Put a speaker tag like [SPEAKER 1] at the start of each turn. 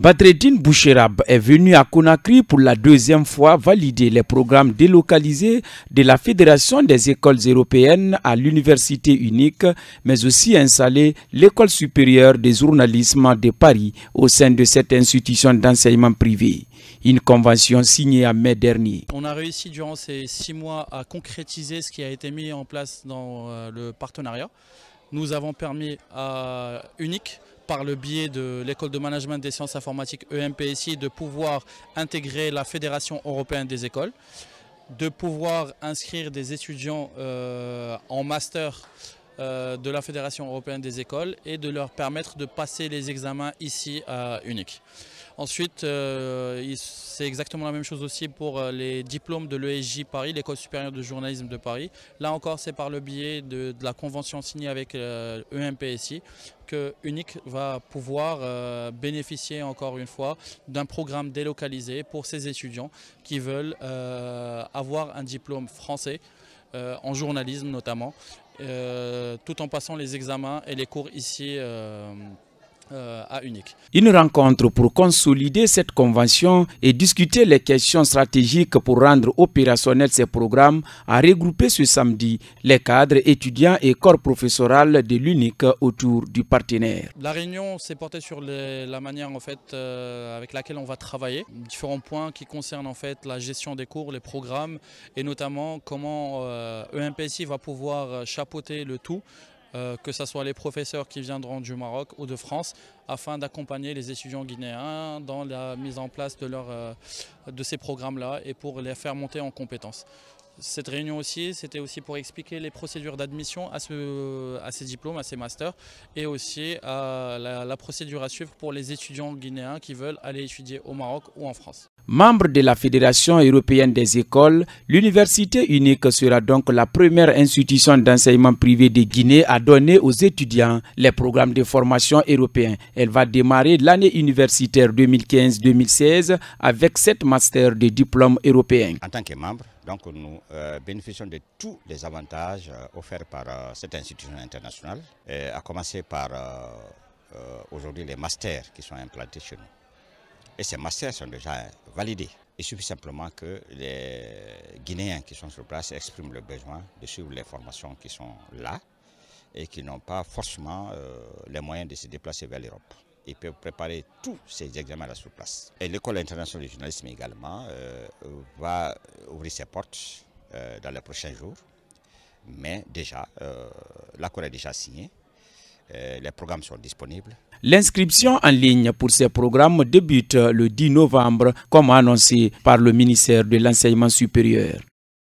[SPEAKER 1] Badreddine Boucherab est venu à Conakry pour la deuxième fois valider les programmes délocalisés de la Fédération des écoles européennes à l'Université unique, mais aussi installer l'École supérieure des journalisme de Paris au sein de cette institution d'enseignement privé. Une convention signée en mai dernier.
[SPEAKER 2] On a réussi durant ces 6 mois à concrétiser ce qui a été mis en place dans le partenariat. Nous avons permis à Unique, par le biais de l'école de management des sciences informatiques EMPSI, de pouvoir intégrer la Fédération européenne des écoles, de pouvoir inscrire des étudiants en master de la Fédération européenne des écoles et de leur permettre de passer les examens ici à Unique. Ensuite, c'est exactement la même chose aussi pour les diplômes de l'ESJ Paris, l'École supérieure de journalisme de Paris. Là encore, c'est par le biais de la convention signée avec EMPSI que Unique va pouvoir bénéficier encore une fois d'un programme délocalisé pour ces étudiants qui veulent avoir un diplôme français, en journalisme notamment, tout en passant les examens et les cours ici à Unique.
[SPEAKER 1] Une rencontre pour consolider cette convention et discuter les questions stratégiques pour rendre opérationnels ces programmes a regroupé ce samedi les cadres, étudiants et corps professoral de l'Unique autour du partenaire.
[SPEAKER 2] La réunion s'est portée sur la manière en fait, avec laquelle on va travailler, différents points qui concernent en fait la gestion des cours, les programmes et notamment comment EMPSI va pouvoir chapeauter le tout. Que ce soit les professeurs qui viendront du Maroc ou de France, afin d'accompagner les étudiants guinéens dans la mise en place de ces programmes-là et pour les faire monter en compétences. Cette réunion aussi, c'était aussi pour expliquer les procédures d'admission à ces diplômes, à ces masters, et aussi la procédure à suivre pour les étudiants guinéens qui veulent aller étudier au Maroc ou en France.
[SPEAKER 1] Membre de la Fédération européenne des écoles, l'Université unique sera donc la première institution d'enseignement privé de Guinée à donner aux étudiants les programmes de formation européens. Elle va démarrer l'année universitaire 2015-2016 avec 7 masters de diplômes européens.
[SPEAKER 3] En tant que membre, donc nous bénéficions de tous les avantages offerts par cette institution internationale, à commencer par aujourd'hui les masters qui sont implantés chez nous. Et ces masters sont déjà validés. Il suffit simplement que les Guinéens qui sont sur place expriment le besoin de suivre les formations qui sont là et qui n'ont pas forcément les moyens de se déplacer vers l'Europe. Ils peuvent préparer tous ces examens-là sur place. Et l'École internationale du journalisme également va ouvrir ses portes dans les prochains jours. Mais déjà, l'accord est déjà signé. Les programmes sont disponibles.
[SPEAKER 1] L'inscription en ligne pour ces programmes débute le 10 novembre, comme annoncé par le ministère de l'Enseignement supérieur.